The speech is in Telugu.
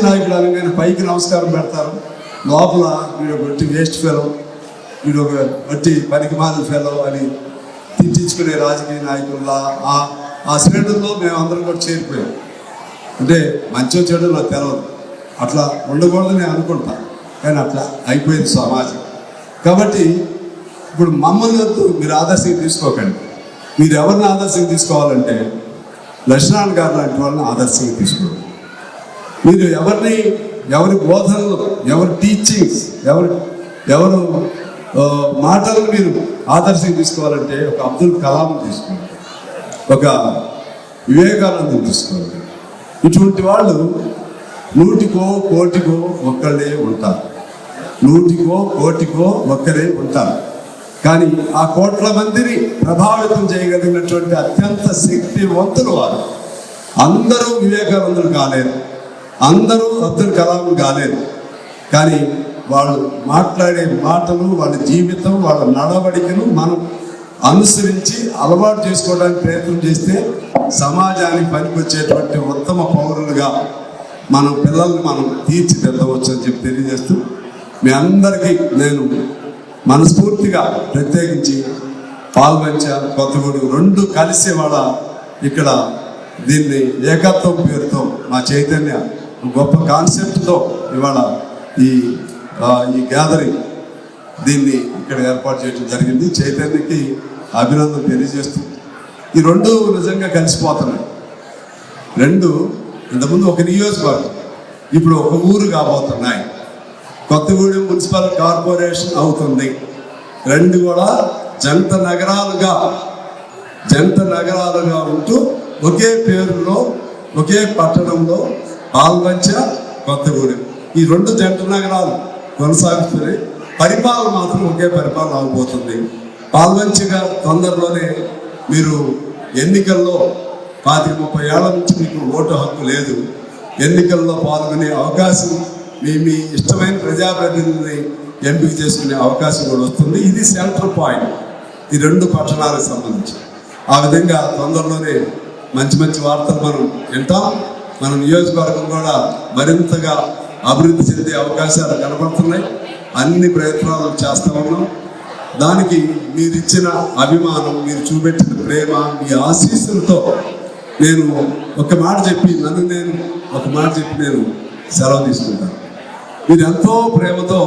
నాయకుడు అనగానే పైకి నమస్కారం పెడతారు, లోపల వీడు ఒక వట్టి వేస్ట్ ఫెలో, వీడు ఒక వట్టి పనికిమాలిన ఫెలో అని తిట్టించుకునే రాజకీయ నాయకుల్లా ఆ శ్రేణుల్లో మేము అందరం కూడా చేరిపోయాం. అంటే మంచో చెడు నాకు తెలవదు, అట్లా ఉండకూడదని నేను అనుకుంటా, కానీ అట్లా అయిపోయింది సమాజం. కాబట్టి ఇప్పుడు మమ్మల్ని వద్దు మీరు ఆదర్శంగా తీసుకోకండి. మీరు ఎవరిని ఆదర్శంగా తీసుకోవాలంటే లక్ష్మణ్ గారు లాంటి వాళ్ళని ఆదర్శంగా తీసుకోండి. మీరు ఎవరి బోధనలు, ఎవరి టీచింగ్స్, ఎవరు మాటలను మీరు ఆదర్శంగా తీసుకోవాలంటే ఒక అబ్దుల్ కలాం తీసుకోండి, ఒక వివేకానందం తీసుకోండి. ఇటువంటి వాళ్ళు 100కో కోటికో ఒక్కళ్ళే ఉంటారు, 100కో కోటికో ఒక్కరే ఉంటారు. కానీ ఆ కోట్ల మందిని ప్రభావితం చేయగలిగినటువంటి అత్యంత శక్తివంతులు వారు. అందరూ వివేకానందులు కాలేరు, అందరూ అబ్దుల్ కలాం కాలేరు. కానీ వాళ్ళు మాట్లాడే మాటలు, వాళ్ళ జీవితం, వాళ్ళ నడవడికను మనం అనుసరించి అలవాటు చేసుకోవడానికి ప్రయత్నం చేస్తే సమాజానికి పనికొచ్చేటువంటి ఉత్తమ పౌరులుగా మన పిల్లల్ని మనం తీర్చిదిద్దవచ్చు అని చెప్పి తెలియజేస్తూ, మీ అందరికీ నేను మనస్ఫూర్తిగా ప్రత్యేకించి పాల్వంచ, కొత్తగూడెం 2 కలిసి వాళ్ళ ఇక్కడ దీన్ని ఏకత్వం పేరుతో మా చైతన్య గొప్ప కాన్సెప్ట్తో ఇవాళ ఈ గ్యాదరింగ్ దీన్ని ఇక్కడ ఏర్పాటు చేయడం జరిగింది. చైతన్యకి అభినందన తెలియజేస్తూ ఈ 2 నిజంగా కలిసిపోతున్నాయి. 2 ఇంతకుముందు ఒక నియోజకవర్గం, ఇప్పుడు ఒక ఊరు కాబోతున్నాయి. కొత్తగూడెం మున్సిపల్ కార్పొరేషన్ అవుతుంది. 2 కూడా జంట నగరాలుగా ఉంటూ ఒకే పేరులో ఒకే పట్టణంలో పాల్వంచ, కొత్తగూడెం ఈ 2 జంట నగరాలు కొనసాగుతున్నాయి. పరిపాలన మాత్రం ఒకే పరిపాలన అవబోతుంది. పాల్వంచగా తొందరలోనే మీరు ఎన్నికల్లో 25-30 ఏళ్ల నుంచి మీకు ఓటు హక్కు లేదు, ఎన్నికల్లో పాల్గొనే అవకాశం, మీ ఇష్టమైన ప్రజాప్రతినిధిని ఎంపిక చేసుకునే అవకాశం కూడా వస్తుంది. ఇది సెంటర్ పాయింట్ ఈ 2 పట్టణాలకు సంబంధించి. ఆ విధంగా తొందరలోనే మంచి వార్తలు మనం వింటాం. మన నియోజకవర్గం కూడా మరింతగా అభివృద్ధి చెందే అవకాశాలు కనబడుతున్నాయి. అన్ని ప్రయత్నాలు చేస్తూ ఉన్నాం. దానికి మీరు ఇచ్చిన అభిమానం, మీరు చూపెట్టిన ప్రేమ, మీ ఆశీస్సులతో నేను ఒక మాట చెప్పి నేను సెలవు తీసుకుంటాను. మీరు ఎంతో ప్రేమతో